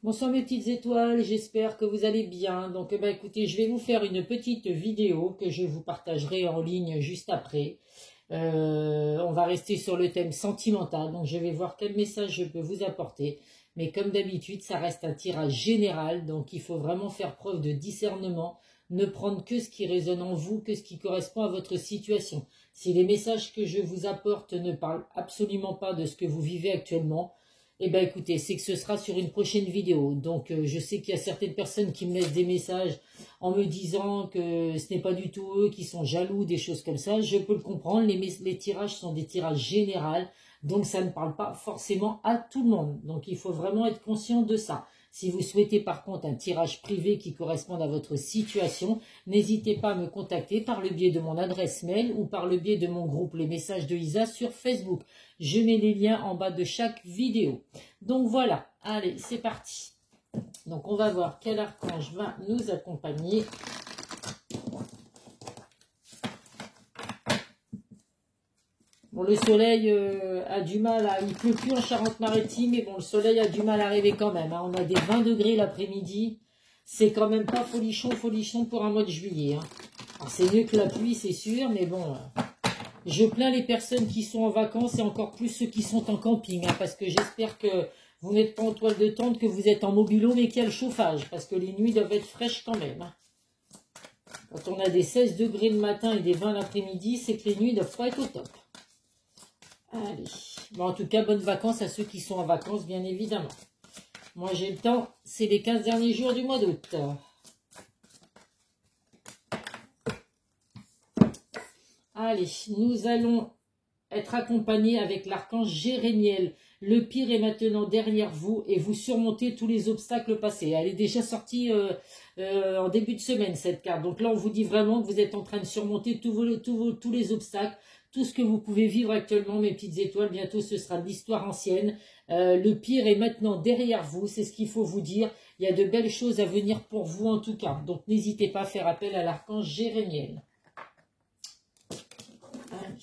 Bonsoir mes petites étoiles, j'espère que vous allez bien. Donc écoutez, je vais vous faire une petite vidéo que je vous partagerai en ligne juste après. On va rester sur le thème sentimental, donc je vais voir quel message je peux vous apporter. Mais comme d'habitude, ça reste un tirage général, donc il faut vraiment faire preuve de discernement, ne prendre que ce qui résonne en vous, que ce qui correspond à votre situation. Si les messages que je vous apporte ne parlent absolument pas de ce que vous vivez actuellement, eh bien écoutez, c'est que ce sera sur une prochaine vidéo. Donc je sais qu'il y a certaines personnes qui me laissent des messages en me disant que ce n'est pas du tout eux qui sont jaloux, des choses comme ça. Je peux le comprendre, les tirages sont des tirages généraux, donc ça ne parle pas forcément à tout le monde. Donc il faut vraiment être conscient de ça. Si vous souhaitez par contre un tirage privé qui corresponde à votre situation, n'hésitez pas à me contacter par le biais de mon adresse mail ou par le biais de mon groupe Les Messages de Isa sur Facebook. Je mets les liens en bas de chaque vidéo. Donc voilà, allez, c'est parti. Donc on va voir quel archange va nous accompagner. Bon, le soleil a du mal à... Il pleut plus en Charente-Maritime, mais bon, le soleil a du mal à arriver quand même. Hein. On a des 20 degrés l'après-midi. C'est quand même pas folichon pour un mois de juillet. Hein. Alors c'est mieux que la pluie, c'est sûr, mais bon... Je plains les personnes qui sont en vacances et encore plus ceux qui sont en camping. Hein, parce que j'espère que vous n'êtes pas en toile de tente, que vous êtes en mobil-home mais qu'il y a le chauffage. Parce que les nuits doivent être fraîches quand même. Hein. Quand on a des 16 degrés le matin et des 20 l'après-midi, c'est que les nuits ne doivent pas être au top. Allez. Bon, en tout cas, bonnes vacances à ceux qui sont en vacances, bien évidemment. Moi, j'ai le temps. C'est les 15 derniers jours du mois d'août. Allez, nous allons être accompagnés avec l'archange Jérémiel. Le pire est maintenant derrière vous et vous surmontez tous les obstacles passés. Elle est déjà sortie en début de semaine, cette carte. Donc là, on vous dit vraiment que vous êtes en train de surmonter tous les obstacles. Tout ce que vous pouvez vivre actuellement, mes petites étoiles, bientôt ce sera de l'histoire ancienne. Le pire est maintenant derrière vous, c'est ce qu'il faut vous dire. Il y a de belles choses à venir pour vous en tout cas. Donc n'hésitez pas à faire appel à l'archange Jérémiel. Allez.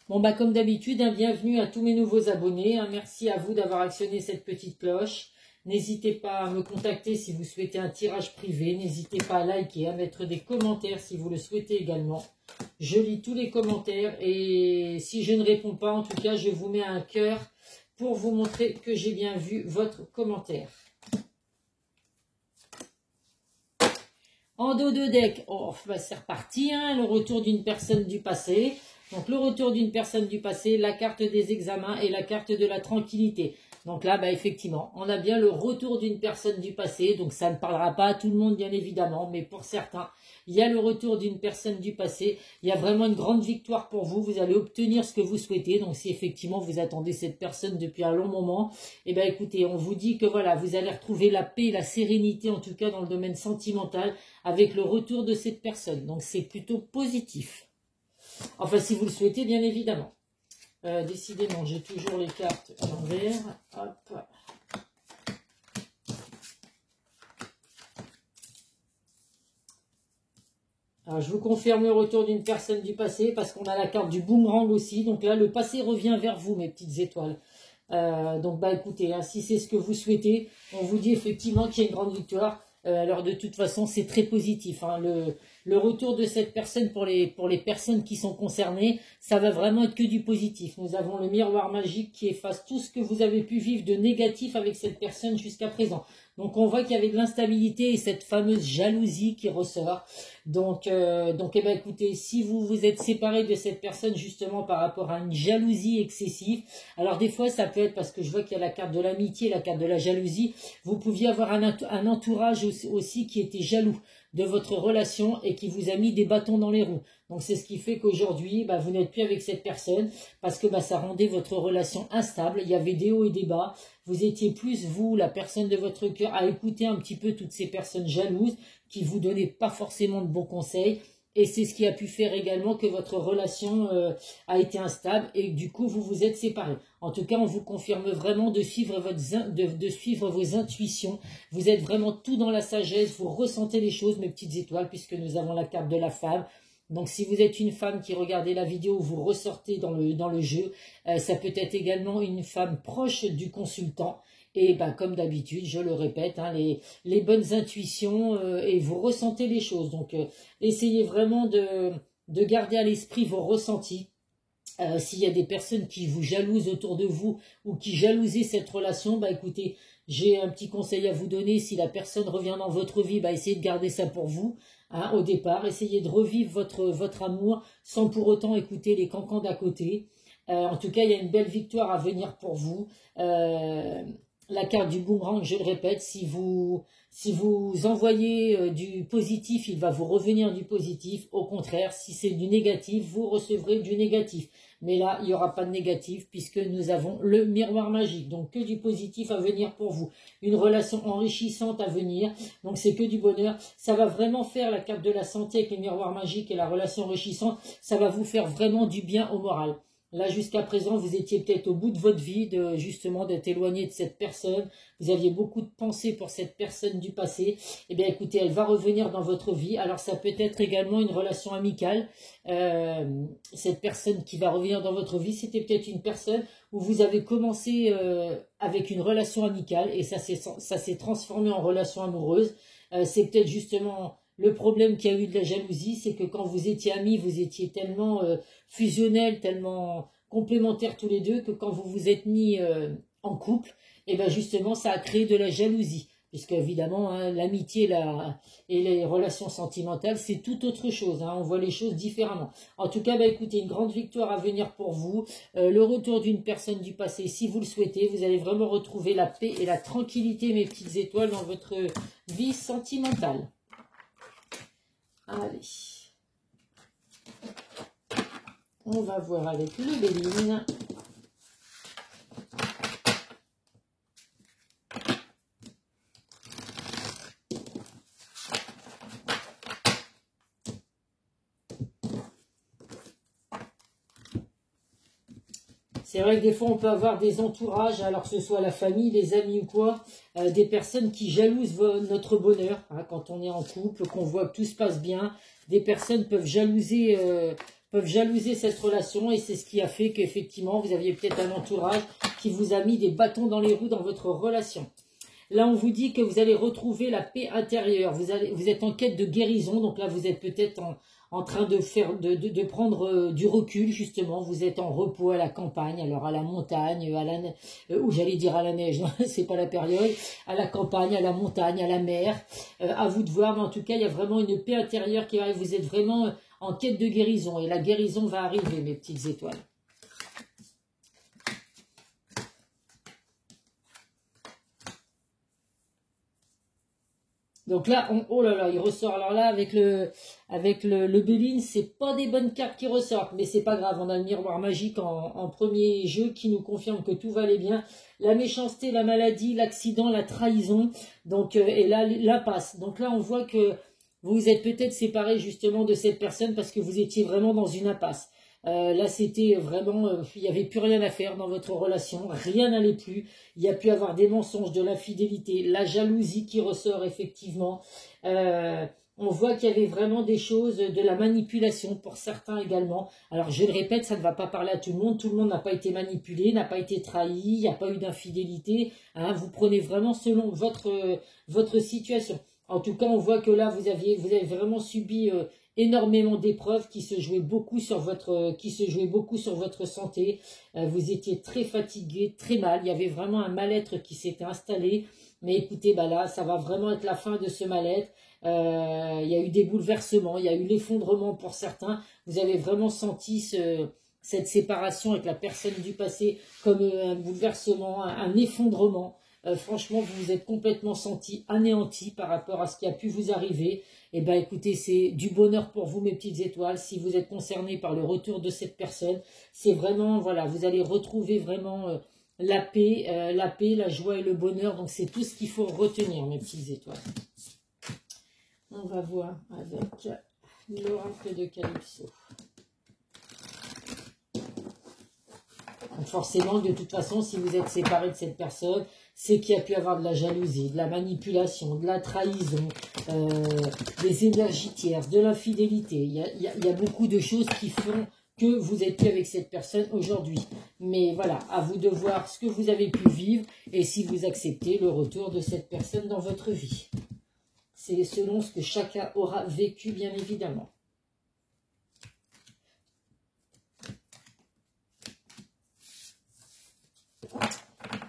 Bon, comme d'habitude, bienvenue à tous mes nouveaux abonnés. Merci à vous d'avoir actionné cette petite cloche. N'hésitez pas à me contacter si vous souhaitez un tirage privé. N'hésitez pas à liker, à mettre des commentaires si vous le souhaitez également. Je lis tous les commentaires et si je ne réponds pas, en tout cas, je vous mets un cœur pour vous montrer que j'ai bien vu votre commentaire. En dos de deck, oh, c'est reparti, hein, le retour d'une personne du passé. Donc le retour d'une personne du passé, la carte des examens et la carte de la tranquillité. Donc là, effectivement, on a bien le retour d'une personne du passé. Donc ça ne parlera pas à tout le monde, bien évidemment, mais pour certains, il y a le retour d'une personne du passé. Il y a vraiment une grande victoire pour vous. Vous allez obtenir ce que vous souhaitez. Donc si effectivement vous attendez cette personne depuis un long moment, écoutez, on vous dit que voilà, vous allez retrouver la paix et la sérénité, en tout cas dans le domaine sentimental, avec le retour de cette personne. Donc c'est plutôt positif. Enfin, si vous le souhaitez, bien évidemment. Décidément, j'ai toujours les cartes à l'envers. Hop. Alors, je vous confirme le retour d'une personne du passé parce qu'on a la carte du boomerang aussi. Donc là, le passé revient vers vous, mes petites étoiles. Donc, écoutez, hein, si c'est ce que vous souhaitez, on vous dit effectivement qu'il y a une grande victoire. Alors, de toute façon, c'est très positif. Hein, le retour de cette personne pour les personnes qui sont concernées, ça va vraiment être que du positif. Nous avons le miroir magique qui efface tout ce que vous avez pu vivre de négatif avec cette personne jusqu'à présent. Donc on voit qu'il y avait de l'instabilité et cette fameuse jalousie qui ressort. Donc écoutez, si vous vous êtes séparé de cette personne justement par rapport à une jalousie excessive, alors des fois ça peut être parce que je vois qu'il y a la carte de l'amitié, la carte de la jalousie, vous pouviez avoir un entourage aussi qui était jaloux de votre relation et qui vous a mis des bâtons dans les roues. Donc c'est ce qui fait qu'aujourd'hui, vous n'êtes plus avec cette personne parce que ça rendait votre relation instable. Il y avait des hauts et des bas. Vous étiez plus, vous, la personne de votre cœur, à écouter un petit peu toutes ces personnes jalouses qui vous donnaient pas forcément de bons conseils et c'est ce qui a pu faire également que votre relation a été instable et du coup vous vous êtes séparés. En tout cas, on vous confirme vraiment de suivre, de suivre vos intuitions. Vous êtes vraiment tout dans la sagesse, vous ressentez les choses, mes petites étoiles, puisque nous avons la carte de la femme. Donc si vous êtes une femme qui regardez la vidéo, vous ressortez dans le jeu, ça peut être également une femme proche du consultant. Et ben, comme d'habitude, je le répète, hein, les bonnes intuitions et vous ressentez les choses. Donc essayez vraiment de garder à l'esprit vos ressentis. S'il y a des personnes qui vous jalousent autour de vous ou qui jalousent cette relation, bah écoutez, j'ai un petit conseil à vous donner. Si la personne revient dans votre vie, bah essayez de garder ça pour vous. Hein, au départ, essayez de revivre votre amour sans pour autant écouter les cancans d'à côté. En tout cas, il y a une belle victoire à venir pour vous. La carte du boomerang, je le répète, si vous envoyez du positif, il va vous revenir du positif. Au contraire, si c'est du négatif, vous recevrez du négatif. Mais là, il n'y aura pas de négatif puisque nous avons le miroir magique. Donc, que du positif à venir pour vous. Une relation enrichissante à venir. Donc, c'est que du bonheur. Ça va vraiment faire la carte de la santé avec le miroir magique et la relation enrichissante. Ça va vous faire vraiment du bien au moral. Là, jusqu'à présent, vous étiez peut-être au bout de votre vie, justement d'être éloigné de cette personne. Vous aviez beaucoup de pensées pour cette personne du passé. Eh bien, écoutez, elle va revenir dans votre vie. Alors, ça peut être également une relation amicale. Cette personne qui va revenir dans votre vie, c'était peut-être une personne où vous avez commencé avec une relation amicale et ça s'est transformé en relation amoureuse. C'est peut-être justement le problème qu'il y a eu de la jalousie, c'est que quand vous étiez amis, vous étiez tellement fusionnels, tellement complémentaires tous les deux, que quand vous vous êtes mis en couple, et ben justement, ça a créé de la jalousie. Puisque évidemment, hein, l'amitié et les relations sentimentales, c'est tout autre chose. Hein, on voit les choses différemment. En tout cas, bah, écoutez, une grande victoire à venir pour vous. Le retour d'une personne du passé, si vous le souhaitez, vous allez vraiment retrouver la paix et la tranquillité, mes petites étoiles, dans votre vie sentimentale. Allez, on va voir avec le Béline. C'est vrai que des fois, on peut avoir des entourages, alors que ce soit la famille, les amis ou quoi, des personnes qui jalousent notre bonheur, hein, quand on est en couple, qu'on voit que tout se passe bien. Des personnes peuvent jalouser cette relation et c'est ce qui a fait qu'effectivement, vous aviez peut-être un entourage qui vous a mis des bâtons dans les roues dans votre relation. Là, on vous dit que vous allez retrouver la paix intérieure. Vous êtes en quête de guérison. Donc là, vous êtes peut-être en train de prendre du recul, justement. Vous êtes en repos à la campagne, alors à la montagne, ou j'allais dire à la neige, c'est pas la période, à la campagne, à la montagne, à la mer. À vous de voir, mais en tout cas, il y a vraiment une paix intérieure qui arrive. Vous êtes vraiment en quête de guérison. Et la guérison va arriver, mes petites étoiles. Donc là, oh là là, il ressort. Alors là, avec le Béline, c'est pas des bonnes cartes qui ressortent, mais c'est pas grave. On a le miroir magique en premier jeu qui nous confirme que tout va aller bien. La méchanceté, la maladie, l'accident, la trahison, donc et là, l'impasse. Donc là, on voit que vous vous êtes peut-être séparé justement de cette personne parce que vous étiez vraiment dans une impasse. Là, c'était vraiment, il n'y avait plus rien à faire dans votre relation, rien n'allait plus. Il y a pu avoir des mensonges, de l'infidélité, la jalousie qui ressort effectivement. On voit qu'il y avait vraiment des choses, de la manipulation pour certains également. Alors, je le répète, ça ne va pas parler à tout le monde. Tout le monde n'a pas été manipulé, n'a pas été trahi, il n'y a pas eu d'infidélité. Hein, vous prenez vraiment selon votre situation. En tout cas, on voit que là, vous avez vraiment subi énormément d'épreuves qui se jouaient beaucoup sur votre santé. Vous étiez très fatigué, très mal. Il y avait vraiment un mal-être qui s'était installé. Mais écoutez, bah là, ça va vraiment être la fin de ce mal-être. Il y a eu des bouleversements, il y a eu l'effondrement pour certains. Vous avez vraiment senti cette séparation avec la personne du passé comme un bouleversement, un effondrement. Franchement, vous vous êtes complètement senti anéanti par rapport à ce qui a pu vous arriver. Eh bien, écoutez, c'est du bonheur pour vous, mes petites étoiles. Si vous êtes concernés par le retour de cette personne, c'est vraiment, voilà, vous allez retrouver vraiment la paix, la joie et le bonheur. Donc, c'est tout ce qu'il faut retenir, mes petites étoiles. On va voir avec l'oracle de Calypso. Donc forcément, de toute façon, si vous êtes séparé de cette personne, c'est qu'il y a pu avoir de la jalousie, de la manipulation, de la trahison, des énergies tierces, de l'infidélité. Il y a beaucoup de choses qui font que vous n'êtes plus avec cette personne aujourd'hui. Mais voilà, à vous de voir ce que vous avez pu vivre et si vous acceptez le retour de cette personne dans votre vie. C'est selon ce que chacun aura vécu, bien évidemment.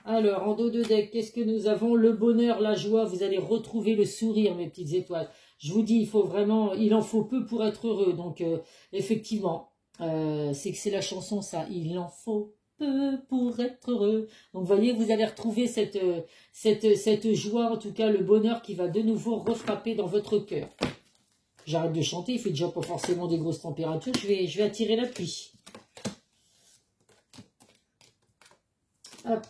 Alors, en dos de deck, qu'est-ce que nous avons? Le bonheur, la joie, vous allez retrouver le sourire, mes petites étoiles. Je vous dis, il faut vraiment, il en faut peu pour être heureux. Donc, effectivement, c'est que c'est la chanson, ça. Il en faut peu pour être heureux. Donc, vous voyez, vous allez retrouver cette joie, en tout cas, le bonheur qui va de nouveau refrapper dans votre cœur. J'arrête de chanter, il fait déjà pas forcément des grosses températures. Je vais attirer la pluie. Hop.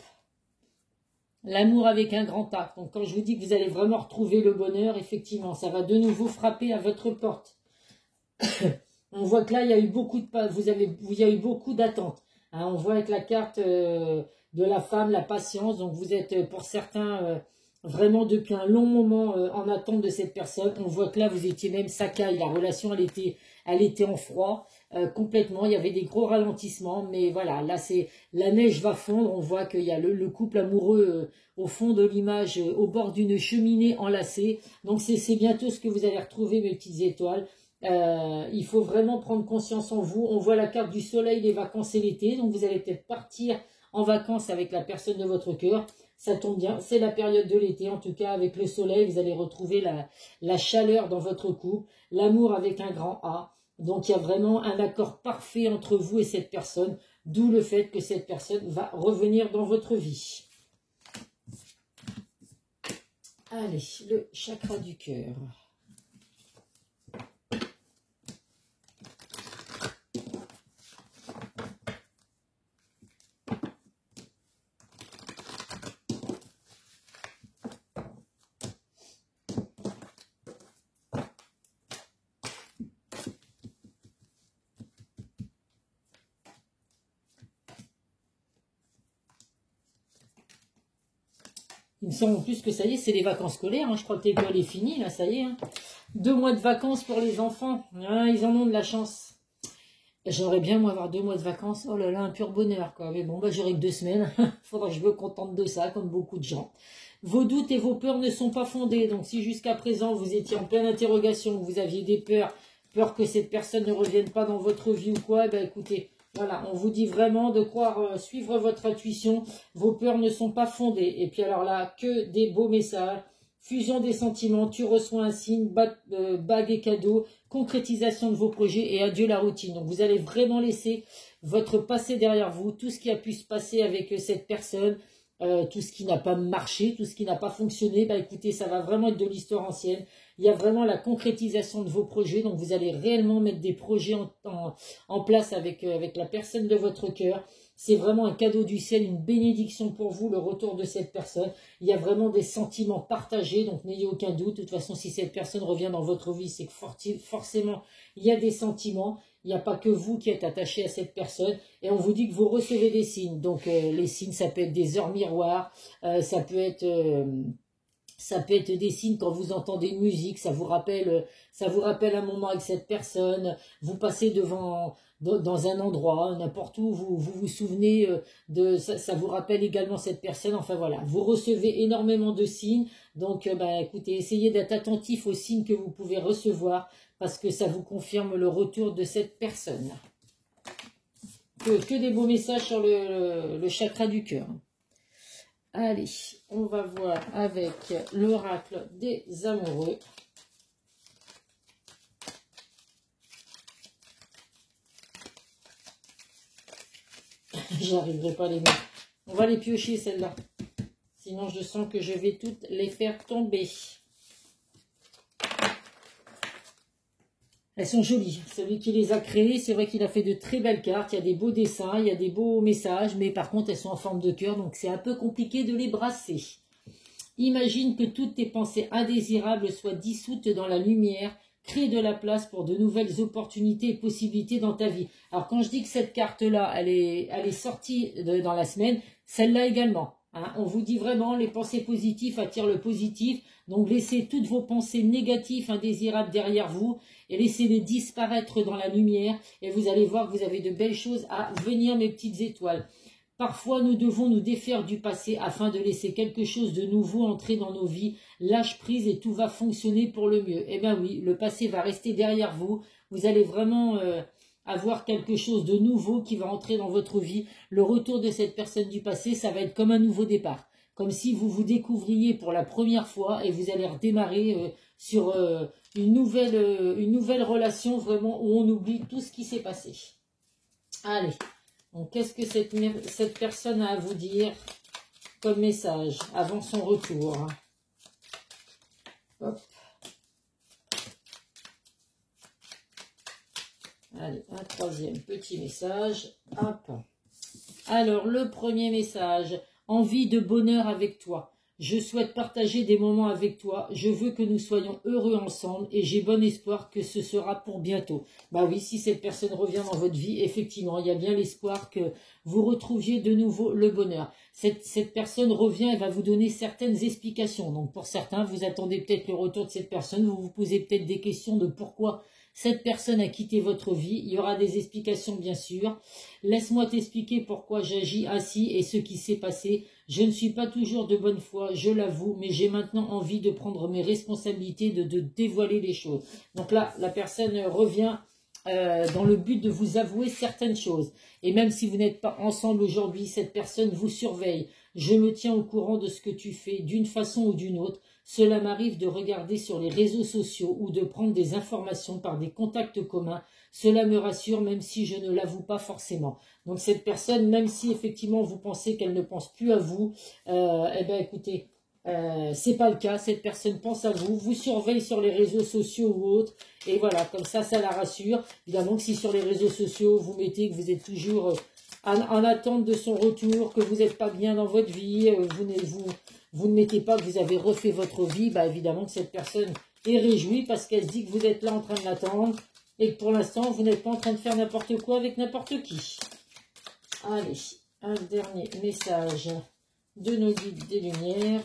L'amour avec un grand A. Donc quand je vous dis que vous allez vraiment retrouver le bonheur, effectivement, ça va de nouveau frapper à votre porte. On voit que là, il y a eu beaucoup il y a eu beaucoup d'attentes. Hein, on voit avec la carte de la femme, la patience. Donc vous êtes pour certains vraiment depuis un long moment en attente de cette personne. On voit que là, vous étiez même Sakai. La relation, elle était en froid. Complètement, il y avait des gros ralentissements, mais voilà, là c'est la neige va fondre, on voit qu'il y a le couple amoureux au fond de l'image, au bord d'une cheminée enlacée, donc c'est bientôt ce que vous allez retrouver, mes petites étoiles. Il faut vraiment prendre conscience en vous. On voit la carte du soleil, les vacances et l'été, donc vous allez peut-être partir en vacances avec la personne de votre cœur. Ça tombe bien, c'est la période de l'été, en tout cas avec le soleil, vous allez retrouver la chaleur dans votre couple, l'amour avec un grand A. Donc, il y a vraiment un accord parfait entre vous et cette personne, d'où le fait que cette personne va revenir dans votre vie. Allez, le chakra du cœur. Il me semble en plus que ça y est, c'est les vacances scolaires. Hein. Je crois que l'école est finie, là, ça y est. Hein. 2 mois de vacances pour les enfants. Ah, ils en ont de la chance. J'aimerais bien, moi, avoir 2 mois de vacances. Oh là là, un pur bonheur, quoi. Mais bon, bah, j'aurai que 2 semaines. Faudra que je me contente de ça, comme beaucoup de gens. Vos doutes et vos peurs ne sont pas fondés. Donc, si jusqu'à présent, vous étiez en pleine interrogation, vous aviez des peur que cette personne ne revienne pas dans votre vie ou quoi, ben écoutez, voilà, on vous dit vraiment de croire, suivre votre intuition. Vos peurs ne sont pas fondées. Et puis alors là, que des beaux messages. Fusion des sentiments, tu reçois un signe, bague et cadeau, concrétisation de vos projets et adieu la routine. Donc vous allez vraiment laisser votre passé derrière vous, tout ce qui a pu se passer avec cette personne, tout ce qui n'a pas marché, tout ce qui n'a pas fonctionné. Bah écoutez, ça va vraiment être de l'histoire ancienne. Il y a vraiment la concrétisation de vos projets, donc vous allez réellement mettre des projets en place avec la personne de votre cœur. C'est vraiment un cadeau du ciel, une bénédiction pour vous, le retour de cette personne. Il y a vraiment des sentiments partagés, donc n'ayez aucun doute. De toute façon, si cette personne revient dans votre vie, c'est que forcément, il y a des sentiments. Il n'y a pas que vous qui êtes attaché à cette personne. Et on vous dit que vous recevez des signes. Donc, les signes, ça peut être des heures miroirs, ça peut être des signes quand vous entendez une musique, ça vous rappelle un moment avec cette personne, vous passez dans un endroit, n'importe où, vous souvenez ça vous rappelle également cette personne, enfin voilà, vous recevez énormément de signes, donc écoutez, essayez d'être attentif aux signes que vous pouvez recevoir, parce que ça vous confirme le retour de cette personne. Que des beaux messages sur le chakra du cœur. Allez, on va voir avec l'oracle des amoureux. J'arriverai pas à les mettre. On va les piocher celles-là. Sinon, je sens que je vais toutes les faire tomber. Elles sont jolies. Celui qui les a créées, c'est vrai qu'il a fait de très belles cartes. Il y a des beaux dessins, il y a des beaux messages, mais par contre, elles sont en forme de cœur, donc c'est un peu compliqué de les brasser. Imagine que toutes tes pensées indésirables soient dissoutes dans la lumière, crée de la place pour de nouvelles opportunités et possibilités dans ta vie. Alors quand je dis que cette carte-là, elle est sortie dans la semaine, celle-là également. Hein. On vous dit vraiment, les pensées positives attirent le positif. Donc laissez toutes vos pensées négatives, indésirables derrière vous et laissez-les disparaître dans la lumière. Et vous allez voir que vous avez de belles choses à venir, mes petites étoiles. Parfois, nous devons nous défaire du passé afin de laisser quelque chose de nouveau entrer dans nos vies. Lâche prise et tout va fonctionner pour le mieux. Eh bien oui, le passé va rester derrière vous. Vous allez vraiment avoir quelque chose de nouveau qui va entrer dans votre vie. Le retour de cette personne du passé, ça va être comme un nouveau départ. Comme si vous vous découvriez pour la première fois et vous allez redémarrer sur une nouvelle relation vraiment où on oublie tout ce qui s'est passé. Allez. Donc, qu'est-ce que cette personne a à vous dire comme message avant son retour? Hop. Allez, un troisième petit message. Hop. Alors, le premier message. Envie de bonheur avec toi. Je souhaite partager des moments avec toi. Je veux que nous soyons heureux ensemble et j'ai bon espoir que ce sera pour bientôt. Bah oui, si cette personne revient dans votre vie, effectivement, il y a bien l'espoir que vous retrouviez de nouveau le bonheur. Cette personne revient et va vous donner certaines explications. Donc pour certains, vous attendez peut-être le retour de cette personne. Vous vous posez peut-être des questions de pourquoi cette personne a quitté votre vie. Il y aura des explications bien sûr. Laisse-moi t'expliquer pourquoi j'agis ainsi et ce qui s'est passé. Je ne suis pas toujours de bonne foi, je l'avoue, mais j'ai maintenant envie de prendre mes responsabilités, de dévoiler les choses. Donc là, la personne revient dans le but de vous avouer certaines choses. Et même si vous n'êtes pas ensemble aujourd'hui, cette personne vous surveille. Je me tiens au courant de ce que tu fais d'une façon ou d'une autre. Cela m'arrive de regarder sur les réseaux sociaux ou de prendre des informations par des contacts communs. Cela me rassure même si je ne l'avoue pas forcément. Donc cette personne, même si effectivement vous pensez qu'elle ne pense plus à vous, eh bien écoutez, c'est pas le cas. Cette personne pense à vous, vous surveille sur les réseaux sociaux ou autres. Et voilà, comme ça la rassure. Évidemment que si sur les réseaux sociaux vous mettez que vous êtes toujours en attente de son retour, que vous n'êtes pas bien dans votre vie, vous ne mettez pas que vous avez refait votre vie, bah évidemment que cette personne est réjouie parce qu'elle se dit que vous êtes là en train de l'attendre et que pour l'instant, vous n'êtes pas en train de faire n'importe quoi avec n'importe qui. Allez, un dernier message de nos guides des Lumières.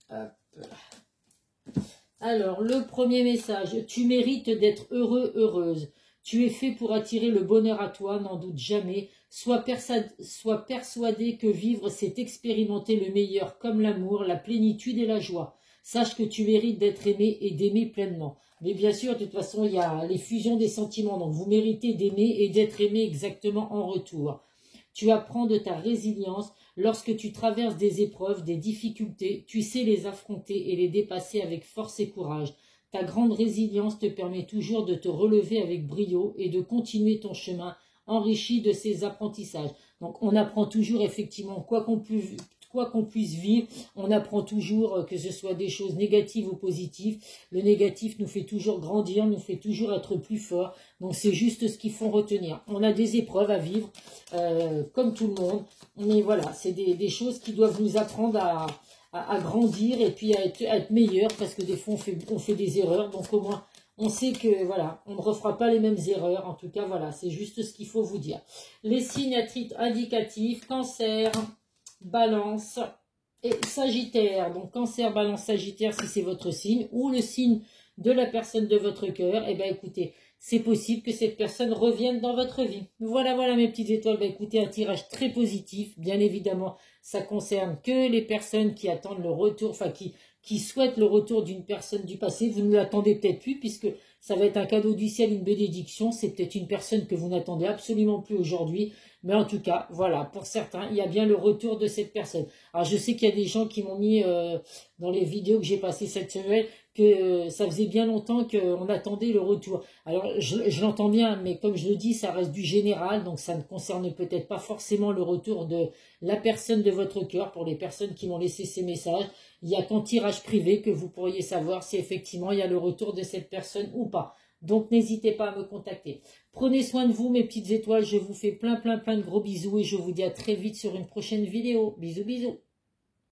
Hop. Alors, le premier message, tu mérites d'être heureux, heureuse. Tu es fait pour attirer le bonheur à toi, n'en doute jamais. Sois persuadé que vivre, c'est expérimenter le meilleur comme l'amour, la plénitude et la joie. Sache que tu mérites d'être aimé et d'aimer pleinement. Mais bien sûr, de toute façon, il y a les fusions des sentiments. Donc, vous méritez d'aimer et d'être aimé exactement en retour. Tu apprends de ta résilience. Lorsque tu traverses des épreuves, des difficultés, tu sais les affronter et les dépasser avec force et courage. Ta grande résilience te permet toujours de te relever avec brio et de continuer ton chemin enrichi de ces apprentissages. Donc, on apprend toujours, effectivement, quoi qu'on puisse vivre, on apprend toujours, que ce soit des choses négatives ou positives. Le négatif nous fait toujours grandir, nous fait toujours être plus fort. Donc, c'est juste ce qu'il faut retenir. On a des épreuves à vivre, comme tout le monde. Mais voilà, c'est des choses qui doivent nous apprendre à grandir et puis à être meilleurs, parce que des fois, on fait des erreurs. Donc, au moins, on sait que, voilà, on ne refera pas les mêmes erreurs. En tout cas, voilà, c'est juste ce qu'il faut vous dire. Les signes à titre indicatif, Cancer, Balance et Sagittaire. Donc, Cancer, Balance, Sagittaire, si c'est votre signe, ou le signe de la personne de votre cœur, eh bien, écoutez, c'est possible que cette personne revienne dans votre vie. Voilà, voilà, mes petites étoiles. Ben, écoutez, un tirage très positif. Bien évidemment, ça concerne que les personnes qui attendent le retour, enfin, qui souhaitent le retour d'une personne du passé. Vous ne l'attendez peut-être plus, puisque ça va être un cadeau du ciel, une bénédiction. C'est peut-être une personne que vous n'attendez absolument plus aujourd'hui. Mais en tout cas, voilà, pour certains, il y a bien le retour de cette personne. Alors, je sais qu'il y a des gens qui m'ont mis dans les vidéos que j'ai passées cette semaine que ça faisait bien longtemps qu'on attendait le retour. Alors, je l'entends bien, mais comme je le dis, ça reste du général, donc ça ne concerne peut-être pas forcément le retour de la personne de votre cœur. Pour les personnes qui m'ont laissé ces messages, il n'y a qu'en tirage privé que vous pourriez savoir si effectivement il y a le retour de cette personne ou pas. Donc, n'hésitez pas à me contacter. Prenez soin de vous, mes petites étoiles. Je vous fais plein de gros bisous et je vous dis à très vite sur une prochaine vidéo. Bisous, bisous.